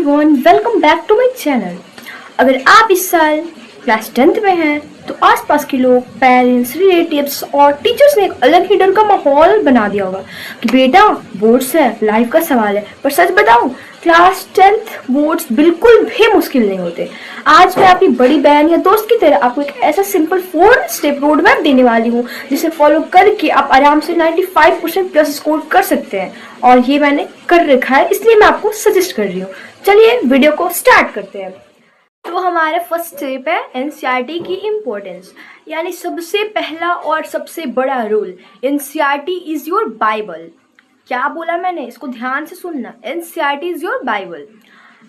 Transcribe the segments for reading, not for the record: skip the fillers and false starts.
Everyone, welcome back to my channel. अगर आप इस साल क्लास 10th में हैं तो आसपास के लोग, पेरेंट्स, रिलेटिव्स और टीचर्स ने एक अलग ही डर का माहौल बना दिया होगा कि बेटा बोर्ड्स है, लाइफ का सवाल है। पर सच बताऊं, क्लास 10th बोर्ड्स बिल्कुल भी मुश्किल नहीं होते। आज मैं अपनी बड़ी बहन या दोस्त की तरह आपको एक ऐसा सिंपल 4 स्टेप रोड मैप देने वाली हूँ जिसे फॉलो करके आप आराम से 95% प्लस स्कोर कर सकते हैं। और ये मैंने कर रखा है, इसलिए मैं आपको सजेस्ट कर रही हूँ। चलिए वीडियो को स्टार्ट करते हैं। तो हमारा फर्स्ट स्टेप है एनसीईआरटी की इम्पोर्टेंस, यानी सबसे पहला और सबसे बड़ा rule, NCERT is your Bible. क्या बोला मैंने, इसको ध्यान से सुनना। NCERT is your Bible.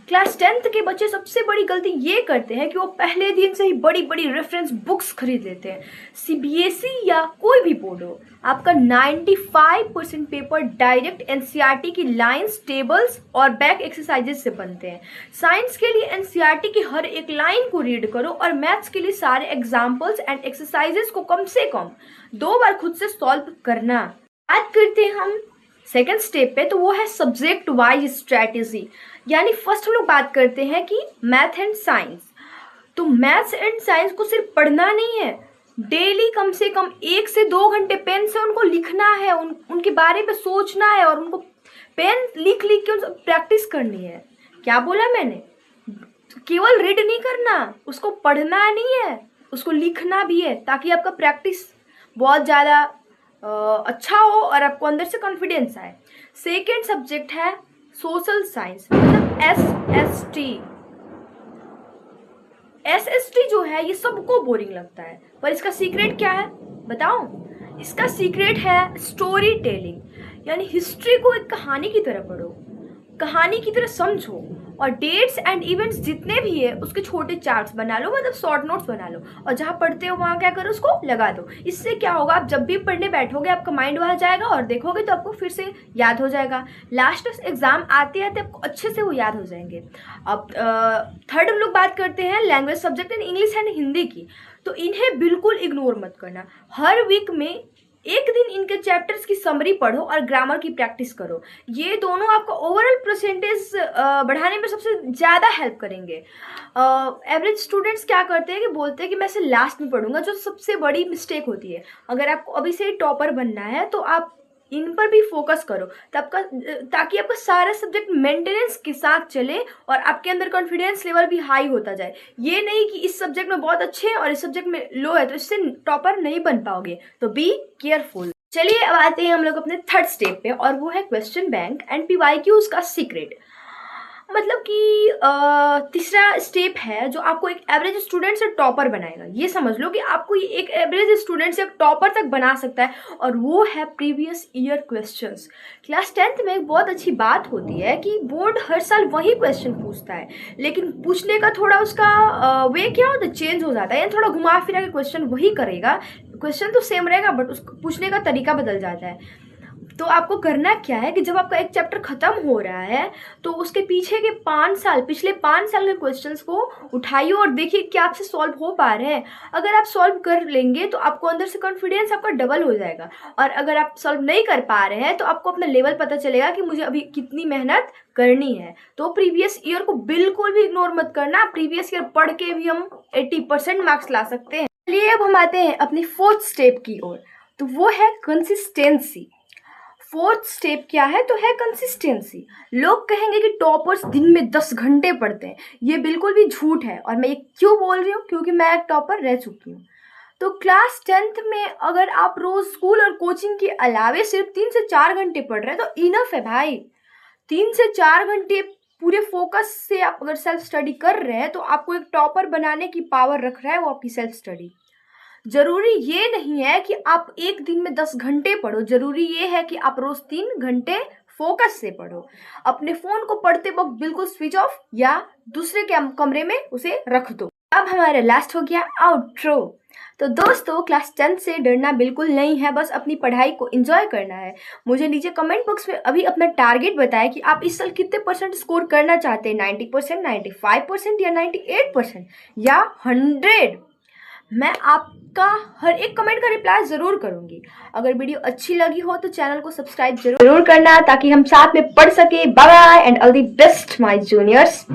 Class 10th के बच्चे सबसे बड़ी गलती ये करते हैं कि वो पहले दिन से ही बड़ी बड़ी रेफरेंस बुक्स खरीद लेते हैं। सीबीएसई या कोई भी बोर्ड हो, आपका 95% पेपर डायरेक्ट एनसीईआरटी की लाइंस, टेबल्स और बैक एक्सरसाइजेस से बनते हैं। साइंस के लिए एनसीईआरटी की हर एक लाइन को रीड करो और मैथ्स के लिए सारे एग्जाम्पल्स एंड एक्सरसाइजेस को कम से कम 2 बार खुद से सॉल्व करना। बात करते हैं हम सेकेंड स्टेप पे, तो वो है सब्जेक्ट वाइज स्ट्रैटेजी। यानी फर्स्ट हम लोग बात करते हैं कि मैथ एंड साइंस। तो मैथ्स एंड साइंस को सिर्फ पढ़ना नहीं है, डेली कम से कम 1 से 2 घंटे पेन से उनको लिखना है, उनके बारे में सोचना है और उनको पेन लिख लिख के उनको प्रैक्टिस करनी है। क्या बोला मैंने, केवल रीड नहीं करना, उसको पढ़ना नहीं है, उसको लिखना भी है, ताकि आपका प्रैक्टिस बहुत ज़्यादा अच्छा हो और आपको अंदर से कॉन्फिडेंस आए। सेकेंड सब्जेक्ट है सोशल साइंस, मतलब एसएसटी जो है ये सबको बोरिंग लगता है, पर इसका सीक्रेट क्या है बताऊं? इसका सीक्रेट है स्टोरी टेलिंग। यानी हिस्ट्री को एक कहानी की तरह पढ़ो, कहानी की तरह समझो और डेट्स एंड इवेंट्स जितने भी है उसके छोटे चार्ट्स बना लो, मतलब शॉर्ट नोट्स बना लो, और जहाँ पढ़ते हो वहाँ क्या करो, उसको लगा दो। इससे क्या होगा, आप जब भी पढ़ने बैठोगे आपका माइंड वहाँ जाएगा और देखोगे तो आपको फिर से याद हो जाएगा। लास्ट एग्जाम आते आते आपको अच्छे से वो याद हो जाएंगे। अब थर्ड हम लोग बात करते हैं language subject and English and Hindi की। तो इन्हें बिल्कुल इग्नोर मत करना। हर वीक में एक दिन इनके चैप्टर्स की समरी पढ़ो और ग्रामर की प्रैक्टिस करो। ये दोनों आपको ओवरऑल परसेंटेज बढ़ाने में सबसे ज़्यादा हेल्प करेंगे। एवरेज स्टूडेंट्स क्या करते हैं कि बोलते हैं कि मैं इसे लास्ट में पढ़ूंगा, जो सबसे बड़ी मिस्टेक होती है। अगर आपको अभी से टॉपर बनना है तो आप इन पर भी फोकस करो ताकि आपका सारा सब्जेक्ट मेंटेनेंस के साथ चले और आपके अंदर कॉन्फिडेंस लेवल भी हाई होता जाए। ये नहीं कि इस सब्जेक्ट में बहुत अच्छे हैं और इस सब्जेक्ट में लो है तो इससे टॉपर नहीं बन पाओगे, तो बी केयरफुल। चलिए अब आते हैं हम लोग अपने थर्ड स्टेप पे, और वो है क्वेश्चन बैंक एंड पीवाईक्यूज का सीक्रेट। मतलब कि तीसरा स्टेप है जो आपको एक एवरेज स्टूडेंट से टॉपर बनाएगा। ये समझ लो कि आपको ये एक एवरेज स्टूडेंट से एक टॉपर तक बना सकता है, और वो है previous year questions. Class 10th में एक बहुत अच्छी बात होती है कि बोर्ड हर साल वही क्वेश्चन पूछता है, लेकिन पूछने का थोड़ा उसका वे क्या होता है, चेंज हो जाता है। यानी थोड़ा घुमा फिरा के क्वेश्चन वही करेगा, क्वेश्चन तो सेम रहेगा बट उसको पूछने का तरीका बदल जाता है। तो आपको करना क्या है कि जब आपका एक चैप्टर खत्म हो रहा है तो उसके पीछे के पिछले 5 साल के क्वेश्चंस को उठाइए और देखिए कि आपसे सॉल्व हो पा रहे हैं। अगर आप सॉल्व कर लेंगे तो आपको अंदर से कॉन्फिडेंस आपका डबल हो जाएगा, और अगर आप सॉल्व नहीं कर पा रहे हैं तो आपको अपना लेवल पता चलेगा कि मुझे अभी कितनी मेहनत करनी है। तो प्रीवियस ईयर को बिल्कुल भी इग्नोर मत करना। प्रीवियस ईयर पढ़ के भी हम 80% मार्क्स ला सकते हैं। चलिए अब हम आते हैं अपनी फोर्थ स्टेप की ओर, तो वो है कंसिस्टेंसी। फोर्थ स्टेप क्या है, तो है कंसिस्टेंसी। लोग कहेंगे कि टॉपर्स दिन में 10 घंटे पढ़ते हैं, ये बिल्कुल भी झूठ है। और मैं ये क्यों बोल रही हूँ, क्योंकि मैं एक टॉपर रह चुकी हूँ। तो क्लास 10th में अगर आप रोज स्कूल और कोचिंग के अलावे सिर्फ 3 से 4 घंटे पढ़ रहे हैं तो इनफ है भाई। 3 से 4 घंटे पूरे फोकस से आप अगर सेल्फ स्टडी कर रहे हैं तो आपको एक टॉपर बनाने की पावर रख रहा है वो आपकी सेल्फ स्टडी। जरूरी ये नहीं है कि आप एक दिन में 10 घंटे पढ़ो, जरूरी ये है कि आप रोज 3 घंटे फोकस से पढ़ो। अपने फोन को पढ़ते वक्त बिल्कुल स्विच ऑफ या दूसरे कमरे में उसे रख दो। अब हमारा लास्ट हो गया आउट्रो। तो दोस्तों, क्लास 10th से डरना बिल्कुल नहीं है, बस अपनी पढ़ाई को एंजॉय करना है। मुझे नीचे कमेंट बॉक्स में अभी अपना टारगेट बताएं कि आप इस साल कितने परसेंट स्कोर करना चाहते हैं, 90%, 95% या 98% या 100। मैं आपका हर एक कमेंट का रिप्लाई जरूर करूंगी। अगर वीडियो अच्छी लगी हो तो चैनल को सब्सक्राइब जरूर करना ताकि हम साथ में पढ़ सके। Bye bye and all the best my juniors.